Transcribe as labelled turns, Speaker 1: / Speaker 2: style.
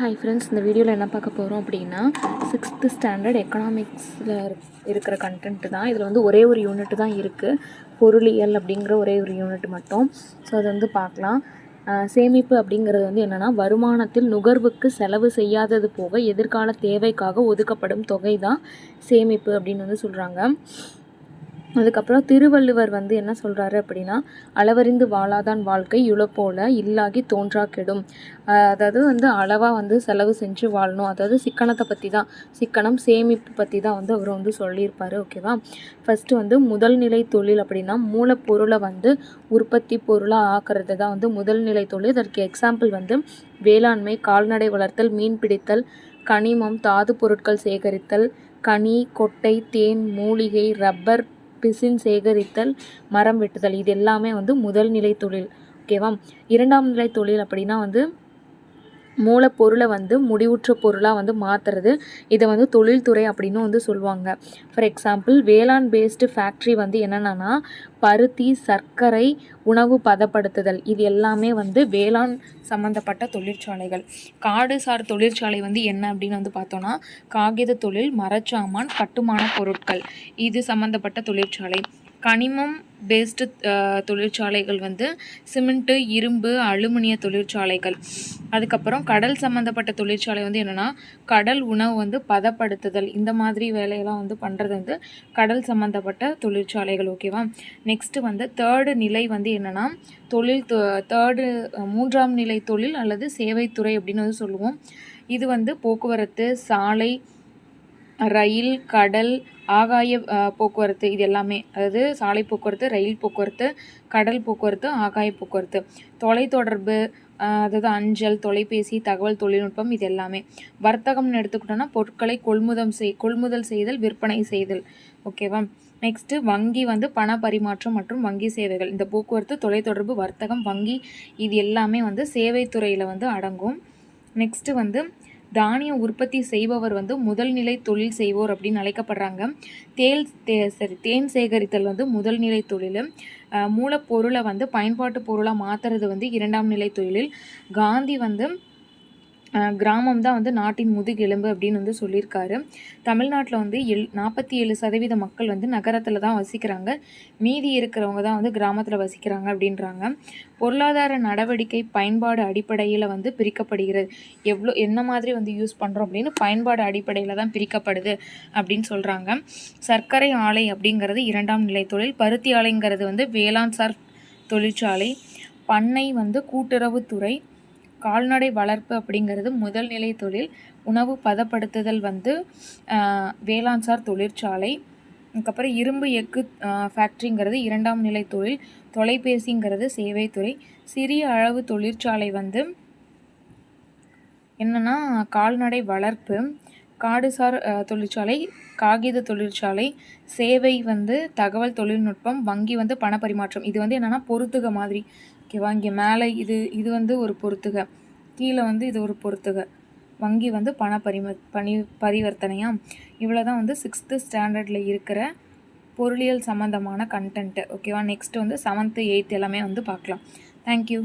Speaker 1: Hi friends, இந்த வீடியோவில் என்ன பார்க்க போகிறோம் அப்படின்னா 6th ஸ்டாண்டர்ட் எக்கனாமிக்ஸில் இருக்கிற கண்டென்ட்டு தான். இதில் வந்து ஒரே ஒரு யூனிட் தான் இருக்குது, பொருளியல் அப்படிங்கிற ஒரே ஒரு யூனிட் மட்டும். ஸோ அது வந்து பார்க்கலாம். சேமிப்பு அப்படிங்கிறது வந்து என்னென்னா, வருமானத்தில் நுகர்வுக்கு செலவு செய்யாதது போக எதிர்கால தேவைக்காக ஒதுக்கப்படும் தொகை தான் சேமிப்பு அப்படின்னு வந்து சொல்கிறாங்க. அதுக்கப்புறம் திருவள்ளுவர் வந்து என்ன சொல்கிறாரு அப்படின்னா, அளவறிந்து வாழாதான் வாழ்க்கை இழப்போல இல்லாகி தோன்றா கெடும். அதாவது வந்து அளவாக வந்து செலவு செஞ்சு வாழணும். அதாவது சிக்கனத்தை பற்றி தான், சிக்கனம் சேமிப்பு பற்றி தான் வந்து அவர் வந்து சொல்லியிருப்பார். ஓகேவா? ஃபஸ்ட்டு வந்து முதல்நிலை தொழில் அப்படின்னா மூலப்பொருளை வந்து உற்பத்தி பொருளாக ஆக்கிறது தான் வந்து முதல்நிலை தொழில். இதற்கு எக்ஸாம்பிள் வந்து வேளாண்மை, கால்நடை வளர்த்தல், மீன் பிடித்தல், கனிமம், தாது பொருட்கள் சேகரித்தல், கனி, கொட்டை, தேன், மூலிகை, ரப்பர், பிசின் சேகரித்தல், மரம் வெட்டுதல், இது எல்லாமே வந்து முதல் நிலை தொழில். ஓகேவா? இரண்டாம் நிலை தொழில் அப்படின்னா வந்து மூலப்பொருளை வந்து முடிவுற்ற பொருளாக வந்து மாற்றுறது. இதை வந்து தொழில்துறை அப்படின்னு வந்து சொல்லுவாங்க. ஃபார் எக்ஸாம்பிள் வேளாண் பேஸ்டு ஃபேக்ட்ரி வந்து என்னென்னா பருத்தி, சர்க்கரை, உணவு பதப்படுத்துதல், இது எல்லாமே வந்து வேளாண் சம்மந்தப்பட்ட தொழிற்சாலைகள். காடுசார் தொழிற்சாலை வந்து என்ன அப்படின்னு வந்து பார்த்தோன்னா காகித தொழில், மரச்சாமான், கட்டுமான பொருட்கள், இது சம்மந்தப்பட்ட தொழிற்சாலை. கனிமம் பேஸ்டு தொழிற்சாலைகள் வந்து சிமெண்ட்டு, இரும்பு, அலுமினிய தொழிற்சாலைகள். அதுக்கப்புறம் கடல் சம்மந்தப்பட்ட தொழிற்சாலை வந்து என்னென்னா கடல் உணவு வந்து பதப்படுத்துதல், இந்த மாதிரி வேலையெல்லாம் வந்து பண்ணுறது வந்து கடல் சம்மந்தப்பட்ட தொழிற்சாலைகள். ஓகேவா? நெக்ஸ்ட்டு வந்து தேர்டு நிலை வந்து என்னென்னா மூன்றாம் நிலை தொழில் அல்லது சேவைத்துறை அப்படின்னு வந்து சொல்லுவோம். இது வந்து போக்குவரத்து, சாலை, ரயில், கடல், ஆகாய போக்குவரத்து, இது எல்லாமே. அதாவது சாலை போக்குவரத்து, ரயில் போக்குவரத்து, கடல் போக்குவரத்து, ஆகாய போக்குவரத்து, தொலைத்தொடர்பு, அதாவது அஞ்சல், தொலைபேசி, தகவல் தொழில்நுட்பம், இது எல்லாமே. வர்த்தகம்னு எடுத்துக்கிட்டோன்னா பொருட்களை கொள்முதல் செய்தல், விற்பனை செய்தல். ஓகேவா? நெக்ஸ்ட்டு வங்கி வந்து பண பரிமாற்றம் மற்றும் வங்கி சேவைகள். இந்த போக்குவரத்து, தொலைத்தொடர்பு, வர்த்தகம், வங்கி, இது எல்லாமே வந்து சேவைத்துறையில் வந்து அடங்கும். நெக்ஸ்ட்டு வந்து தானிய உற்பத்தி செய்பவர் வந்து முதல்நிலை தொழில் செய்வோர் அப்படின்னு அழைக்கப்படுறாங்க. தேன் சேகரித்தல் வந்து முதல்நிலை தொழில். மூலப்பொருளை வந்து பயன்பாட்டு பொருளாக மாற்றுறது வந்து இரண்டாம் நிலை தொழில். காந்தி வந்து கிராமம் தான் வந்து நாட்டின் முதுகெலும்பு அப்படின்னு வந்து சொல்லியிருக்காரு. தமிழ்நாட்டில் வந்து 47% மக்கள் வந்து நகரத்தில் தான் வசிக்கிறாங்க, மீதி இருக்கிறவங்க தான் வந்து கிராமத்தில் வசிக்கிறாங்க அப்படின்றாங்க. பொருளாதார நடவடிக்கை பயன்பாடு அடிப்படையில் வந்து பிரிக்கப்படுகிறது. என்ன மாதிரி வந்து யூஸ் பண்ணுறோம் அப்படின்னு பயன்பாடு அடிப்படையில் தான் பிரிக்கப்படுது அப்படின்னு சொல்கிறாங்க. சர்க்கரை ஆலை அப்படிங்கிறது இரண்டாம் நிலை தொழில். பருத்தி ஆலைங்கிறது வந்து வேளாண் சார் தொழிற்சாலை. பண்ணை வந்து கூட்டுறவுத்துறை. கால்நடை வளர்ப்பு அப்படிங்கிறது முதல் நிலை தொழில். உணவு பதப்படுத்துதல் வந்து வேளாண் சார் தொழிற்சாலை. அதுக்கப்புறம் இரும்பு எஃகு ஃபேக்ட்ரிங்கிறது இரண்டாம் நிலை தொழில். தொலைபேசிங்கிறது சேவைத்துறை. சிறிய அளவு தொழிற்சாலை வந்து என்னென்னா கால்நடை வளர்ப்பு. காடுசார் தொழிற்சாலை காகித தொழிற்சாலை. சேவை வந்து தகவல் தொழில்நுட்பம். வங்கி வந்து பண பரிமாற்றம். இது வந்து என்னென்னா பொறுத்துக மாதிரி. ஓகேவா? இங்கே மேலே இது வந்து ஒரு பொறுத்துக, கீழே வந்து இது ஒரு பொறுத்துக. வங்கி வந்து பரிவர்த்தனையா. இவ்வளோ தான் வந்து 6th ஸ்டாண்டர்டில் இருக்கிற பொருளியல் சம்மந்தமான கண்டென்ட்டு. ஓகேவா? நெக்ஸ்ட்டு வந்து 7th 8th எல்லாமே வந்து பார்க்கலாம். தேங்க்யூ.